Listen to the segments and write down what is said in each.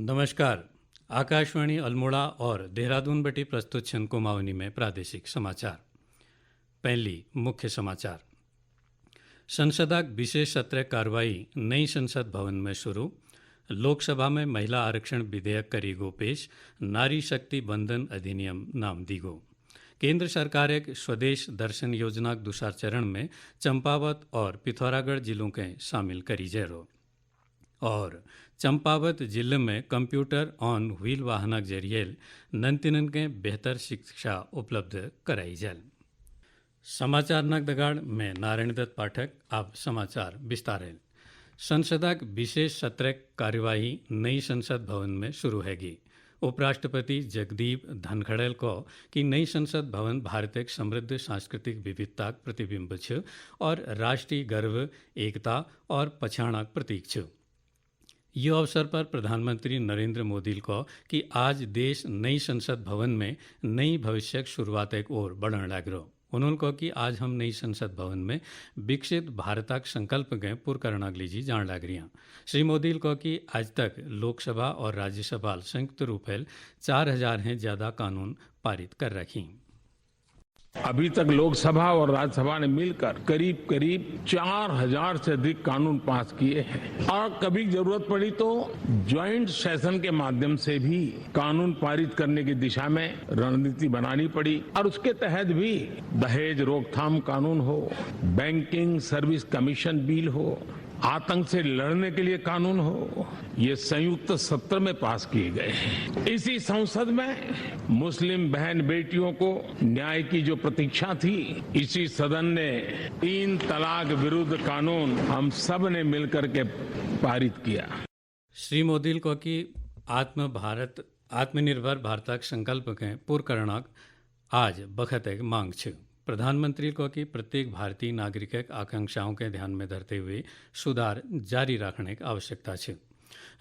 नमस्कार। आकाशवाणी अल्मोड़ा और देहरादून बटी प्रस्तुत छन कुमाऊनी में प्रादेशिक समाचार। पहली मुख्य समाचार। संसदाक विशेष सत्र कार्रवाई नई संसद भवन में शुरू। लोकसभा में महिला आरक्षण विधेयक करीगो पेश। नारी शक्ति बंधन अधिनियम नाम दीगो। केंद्र सरकार एक स्वदेश दर्शन योजना दूसरा चरण में चंपावत और पिथौरागढ़ जिलों के शामिल करी जैरो। और चंपावत जिले में कंप्यूटर ऑन व्हील वाहनक जरिए नंतिनन के बेहतर शिक्षा उपलब्ध कराई जाए। समाचार नगदगाड़ में नारायण दत्त पाठक। अब समाचार विस्तार। संसद विशेष सत्र कार्यवाही नई संसद भवन में शुरू हैगी। उपराष्ट्रपति जगदीप धनखड़ेल को कि नई संसद भवन भारत एक समृद्ध सांस्कृतिक विविधता प्रतिबिंब छ और राष्ट्रीय गर्व, एकता और पछाणक प्रतीक छ। यो अवसर पर प्रधानमंत्री नरेंद्र मोदी को कि आज देश नई संसद भवन में नई भविष्य शुरुआत एक ओर बढ़ने लग। उन्होंने कहा कि आज हम नई संसद भवन में विकसित भारतक संकल्प के पूर्ण करना लीजी जान लग रही। श्री मोदी को कि आज तक लोकसभा और राज्यसभा संयुक्त रूप से 4000 हैं ज्यादा कानून पारित कर रखी। अभी तक लोकसभा और राज्यसभा ने मिलकर करीब करीब 4000 से अधिक कानून पास किए हैं और कभी जरूरत पड़ी तो ज्वाइंट सेशन के माध्यम से भी कानून पारित करने की दिशा में रणनीति बनानी पड़ी। और उसके तहत भी दहेज रोकथाम कानून हो, बैंकिंग सर्विस कमीशन बिल हो, आतंक से लड़ने के लिए कानून हो, ये संयुक्त सत्र में पास किए गए हैं। इसी संसद में मुस्लिम बहन बेटियों को न्याय की जो प्रतीक्षा थी, इसी सदन ने 3 तलाक विरुद्ध कानून हम सब ने मिलकर के पारित किया। श्री मोदी को कि आत्मनिर्भर भारतक संकल्प के पूर्ण करना आज बखत एक मांग छ। प्रधानमंत्री को कि प्रत्येक भारतीय नागरिक आकांक्षाओं के ध्यान में धरते हुए सुधार जारी रखने की आवश्यकता है।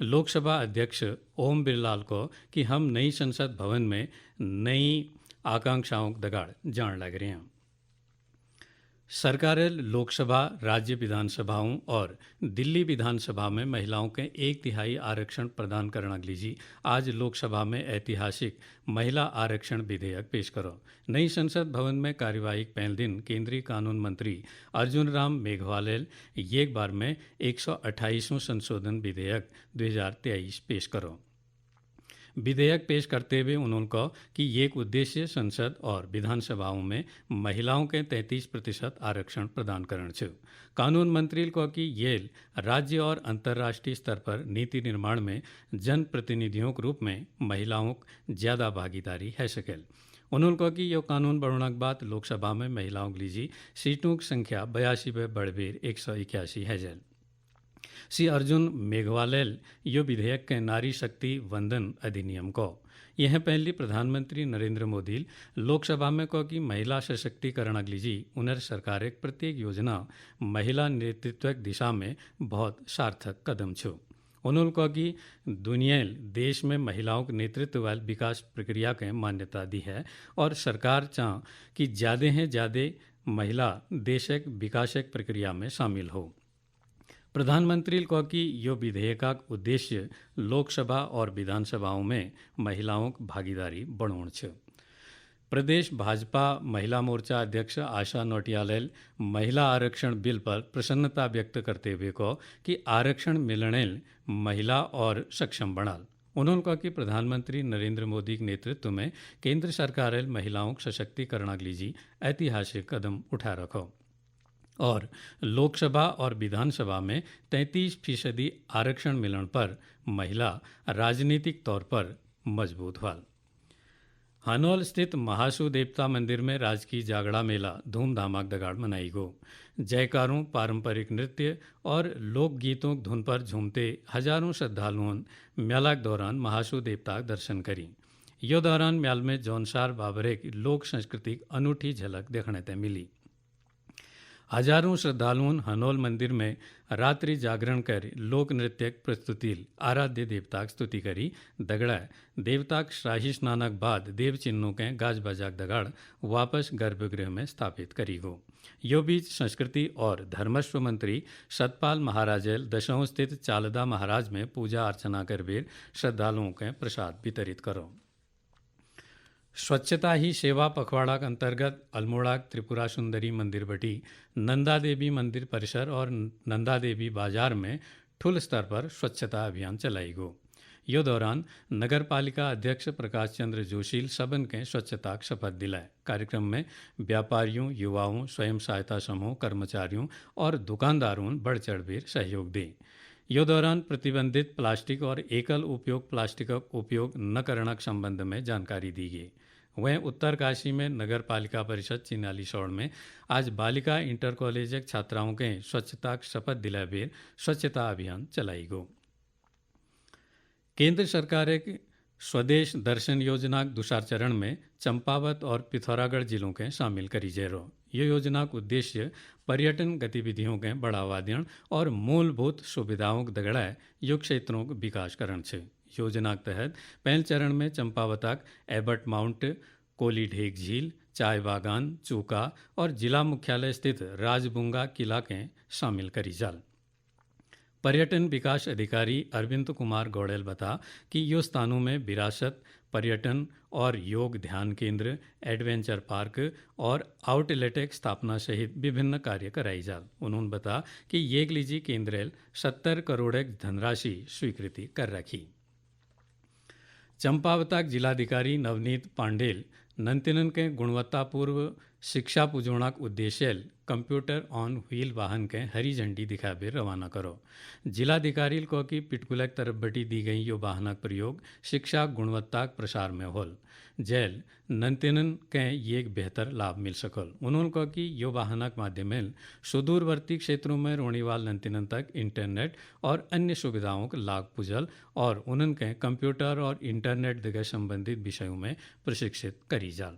लोकसभा अध्यक्ष ओम बिरला को कि हम नई संसद भवन में नई आकांक्षाओं दगाड़ जान लग रहे हैं। सरकार लोकसभा, राज्य विधानसभाओं और दिल्ली विधानसभा में महिलाओं के 1/3 आरक्षण प्रदान करने लीजी आज लोकसभा में ऐतिहासिक महिला आरक्षण विधेयक पेश करो। नई संसद भवन में कार्यवाही पहले दिन केंद्रीय कानून मंत्री अर्जुन राम मेघवाल एक बार में 128वां संशोधन विधेयक 2023 पेश करो। विधेयक पेश करते हुए उन्होंने कहा कि ये एक उद्देश्य संसद और विधानसभाओं में महिलाओं के 33% आरक्षण प्रदान करना है। कानून मंत्री को कि ये राज्य और अंतर्राष्ट्रीय स्तर पर नीति निर्माण में जनप्रतिनिधियों के रूप में महिलाओं को ज्यादा भागीदारी है सके। उन्होंने कहा कि यह कानून बढ़ने के बाद लोकसभा में महिलाओं की लीजी सीटों की संख्या 82 पे बढ़कर 181 है जाए। श्री अर्जुन मेघवाल यो विधेयक के नारी शक्ति वंदन अधिनियम को यह पहली प्रधानमंत्री नरेंद्र मोदी लोकसभा में कहो कि महिला सशक्तिकरण लीजी उनर सरकार एक प्रत्येक योजना महिला नेतृत्व दिशा में बहुत सार्थक कदम छो। उन्होंने कहा कि दुनिया देश में महिलाओं के नेतृत्व वाली विकास प्रक्रिया के मान्यता दी है और सरकार चाह कि ज़्यादा महिला देश विकास प्रक्रिया में शामिल हो। प्रधानमंत्री को कि यो विधेयक का उद्देश्य लोकसभा और विधानसभाओं में महिलाओं की भागीदारी बढ़ाना छ। प्रदेश भाजपा महिला मोर्चा अध्यक्ष आशा नौटियाल महिला आरक्षण बिल पर प्रसन्नता व्यक्त करते हुए कहो कि आरक्षण मिलने महिला और सक्षम बनाल। उन्होंने कहा कि प्रधानमंत्री नरेंद्र मोदी के नेतृत्व में केंद्र सरकार महिलाओं के सशक्तिकरण लीजी ऐतिहासिक कदम उठा रखो और लोकसभा और विधानसभा में 33% आरक्षण मिलने पर महिला राजनीतिक तौर पर मजबूत हुआ। हनोल स्थित महासू देवता मंदिर में राजकीय जागड़ा मेला धूमधामक दगाड़ मनाई गो। जयकारों, पारंपरिक नृत्य और लोकगीतों की धुन पर झूमते हजारों श्रद्धालुओं मेला के दौरान महासू देवता दर्शन करी। यो दौरान म्याल में जौनसार बाबरे की लोक संस्कृति अनूठी झलक देखने ते मिली। हजारों श्रद्धालुओं हनोल मंदिर में रात्रि जागरण कर लोक नृत्य प्रस्तुति आराध्य देवता की स्तुति करी। दगड़ा देवता शाही स्नानक बाद देव चिन्हों के गाज बजाक दगाड़ वापस गर्भगृह में स्थापित करी गो। यो बीच संस्कृति और धर्मस्व मंत्री सतपाल महाराजेल दशों स्थित चालदा महाराज में पूजा अर्चना कर बेर श्रद्धालुओं के प्रसाद वितरित करो। स्वच्छता ही सेवा पखवाड़ा के अंतर्गत अल्मोड़ा त्रिपुरा सुंदरी मंदिर बटी नंदा देवी मंदिर परिसर और नंदा देवी बाजार में ठुल स्तर पर स्वच्छता अभियान चलाई गो। यो दौरान नगर पालिका अध्यक्ष प्रकाश चंद्र जोशील सबन के स्वच्छता की शपथ दिलाए। कार्यक्रम में व्यापारियों, युवाओं, स्वयं सहायता समूह, कर्मचारियों और दुकानदारों बढ़ चढ़ सहयोग दे। यो दौरान प्रतिबंधित प्लास्टिक और एकल उपयोग प्लास्टिक का उपयोग न करने के संबंध में जानकारी दी गई। वहीं उत्तरकाशी में नगर पालिका परिषद चिन्याली सौड़ में आज बालिका इंटर कॉलेज छात्राओं के स्वच्छता की शपथ दिलाए बेर स्वच्छता अभियान चलाई गो। केंद्र सरकार एक स्वदेश दर्शन योजना दूसरा चरण में चंपावत और पिथौरागढ़ जिलों के शामिल करी जेरो। ये योजना का उद्देश्य पर्यटन गतिविधियों के बढ़ावा देने और मूलभूत सुविधाओं के दगड़ाए यो क्षेत्रों का विकास करण छे। योजना के तहत पहले चरण में चंपावतक एबर्ट माउंट, कोली ढेक झील, चाय बागान, चूका और जिला मुख्यालय स्थित राजबुंगा किला के शामिल करी जाल। पर्यटन विकास अधिकारी अरविंद कुमार गौड़ेल बता कि यो स्थानों में विरासत, पर्यटन और योग ध्यान केंद्र, एडवेंचर पार्क और आउटलेट स्थापना सहित विभिन्न कार्य कराई जाल। उन्होंने बता कि ये लीजी केंद्र 70 करोड़ धनराशि स्वीकृति कर रखी। चंपावत जिलाधिकारी नवनीत पांडेल नंतिनन के गुणवत्तापूर्व शिक्षा पुजोणाक उद्देश्य कंप्यूटर ऑन व्हील वाहन के हरी झंडी दिखाबे रवाना करो। जिलाधिकारी को की पिटकुलक तरफ बटी दी गई यो वाहनक प्रयोग शिक्षा गुणवत्ता प्रसार में होल जैल नंतिनन के ये एक बेहतर लाभ मिल सकल। उन्होंने कहा कि यो वाहनक माध्यम सुदूरवर्ती क्षेत्रों में रोणीवाल नंतिनन तक इंटरनेट और अन्य सुविधाओं का लाभ पुजल और उनके कंप्यूटर और इंटरनेट दिगे संबंधित विषयों में प्रशिक्षित करी जाल।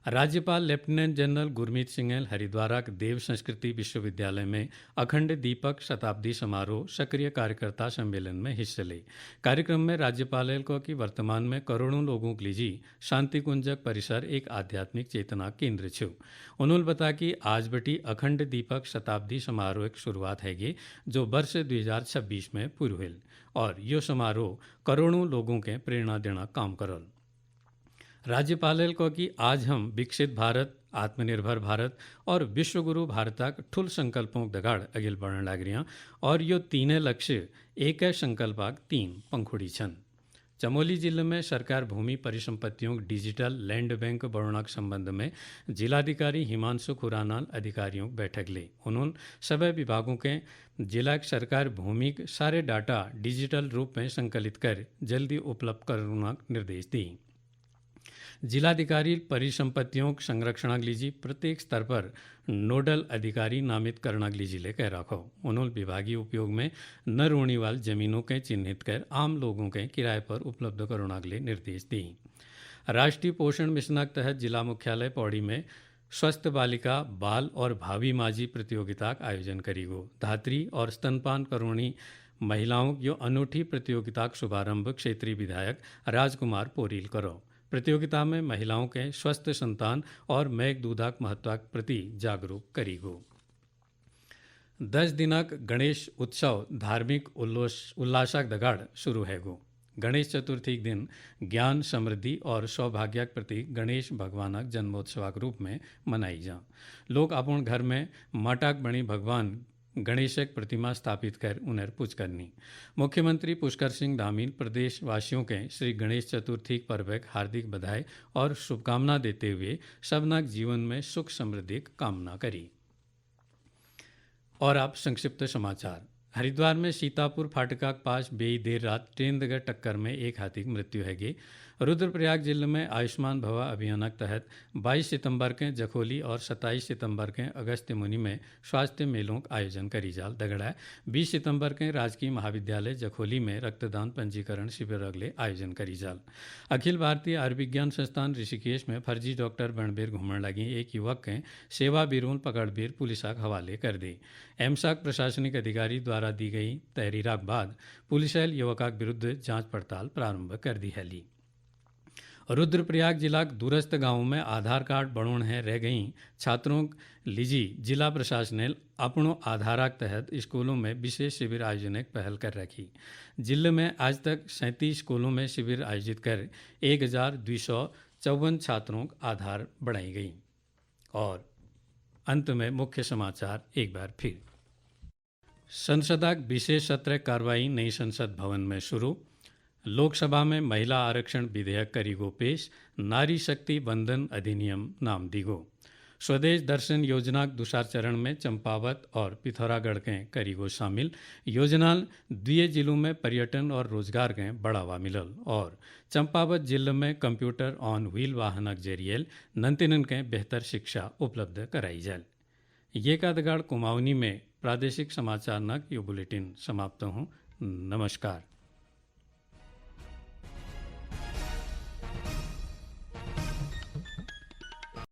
राज्यपाल लेफ्टिनेंट जनरल गुरमीत सिंह हरिद्वार देव संस्कृति विश्वविद्यालय में अखंड दीपक शताब्दी समारोह सक्रिय कार्यकर्ता सम्मेलन में हिस्से ले। कार्यक्रम में राज्यपाल को कि वर्तमान में करोड़ों लोगों के लिए शांति कुंजक परिसर एक आध्यात्मिक चेतना केंद्र छो। उन्होंने बताया कि आज बटी अखंड दीपक शताब्दी समारोह की शुरुआत है जो वर्ष 2026 में पूर्ण हुई और यो समारोह करोड़ों लोगों के प्रेरणा देना काम करल। राज्यपाल को कि आज हम विकसित भारत, आत्मनिर्भर भारत और विश्वगुरु भारतक ठुल संकल्पों दगाड़ अगिल बढ़ने लग रही और यो तीने लक्ष्य एक संकल्पक 3 पंखुड़ी छन। चमोली जिले में सरकार भूमि परिसंपत्तियों डिजिटल लैंड बैंक बढ़ाने के संबंध में जिलाधिकारी हिमांशु खुरानाल अधिकारियों की बैठक ले। उन्होंने सभी विभागों के जिला सरकार भूमि के सारे डाटा डिजिटल रूप में संकलित कर जल्दी उपलब्ध करने निर्देश दी। जिलाधिकारी परिसंपत्तियों संरक्षण लीजी प्रत्येक स्तर पर नोडल अधिकारी नामित करना लीजी ले कह रखो। उन्होंने विभागीय उपयोग में न रोने वाल जमीनों के चिन्हित कर आम लोगों के किराए पर उपलब्ध करना के लिए निर्देश दी। राष्ट्रीय पोषण मिशन के तहत जिला मुख्यालय पौड़ी में स्वस्थ बालिका, बाल और भावी माझी प्रतियोगिता का आयोजन करी गो। धात्री और स्तनपान करोणी महिलाओं यो अनूठी प्रतियोगिता का शुभारंभ क्षेत्रीय विधायक राजकुमार पोरील करो। प्रतियोगिता में महिलाओं के स्वस्थ संतान और मैग दूधाक महत्व के प्रति जागरूक करी गो। 10 दिनक गणेश उत्सव धार्मिक उल्लासक दगाड़ शुरू है गो। गणेश चतुर्थी के दिन ज्ञान, समृद्धि और सौभाग्य के प्रतीक गणेश भगवानक जन्मोत्सव के रूप में मनाई जा। लोग अपन घर में माटाक बनी भगवान गणेशक प्रतिमा स्थापित कर उन्हें पूज करनी। मुख्यमंत्री पुष्कर सिंह धामी प्रदेशवासियों के श्री गणेश चतुर्थी पर्व की हार्दिक बधाई और शुभकामना देते हुए सबनाक जीवन में सुख समृद्धि की कामना करी। और आप संक्षिप्त समाचार। हरिद्वार में सीतापुर फाटका के पास बेई देर रात ट्रेन दगे टक्कर में एक हाथी की मृत्यु हैगी। रुद्रप्रयाग जिले में आयुष्मान भवा अभियान के तहत 22 सितंबर के जखोली और 27 सितंबर के अगस्त्य मुनि में स्वास्थ्य मेलों का आयोजन करी जाल दगड़ा। 20 सितंबर के राजकीय महाविद्यालय जखोली में रक्तदान पंजीकरण शिविर अगले आयोजन करी जाल। अखिल भारतीय आयुर्विज्ञान संस्थान ऋषिकेश में फर्जी डॉक्टर बनबेर घूमने लगी एक युवक के सेवा बिरोल पकड़बेर पुलिस के हवाले कर दी। एमसाक प्रशासनिक अधिकारी द्वारा दी गई तहरीराक बाद पुलिस युवक विरुद्ध जांच पड़ताल प्रारंभ कर दी है। रुद्रप्रयाग जिला के दूरस्थ गांवों में आधार कार्ड बनोण है रह गई छात्रों लीजी जिला प्रशासन ने अपनों आधारक तहत स्कूलों में विशेष शिविर आयोजन की पहल कर रखी। जिले में आज तक 37 स्कूलों में शिविर आयोजित कर 1254 छात्रों का आधार बढ़ाई गई। और अंत में मुख्य समाचार एक बार फिर। संसद का विशेष सत्र कार्रवाई नई संसद भवन में शुरू। लोकसभा में महिला आरक्षण विधेयक करीगो पेश। नारी शक्ति बंधन अधिनियम नाम दिगो। स्वदेश दर्शन योजना के दूसरा चरण में चंपावत और पिथौरागढ़ के करीगो शामिल। योजना द्विय जिलों में पर्यटन और रोजगार के बढ़ावा मिलल। और चंपावत जिले में कंप्यूटर ऑन व्हील वाहनक जरिए नंतिनन के बेहतर शिक्षा उपलब्ध कराई जाए। ये कादगाड़ कुमाऊनी में प्रादेशिक समाचार नक यो बुलेटिन समाप्त हूँ। नमस्कार।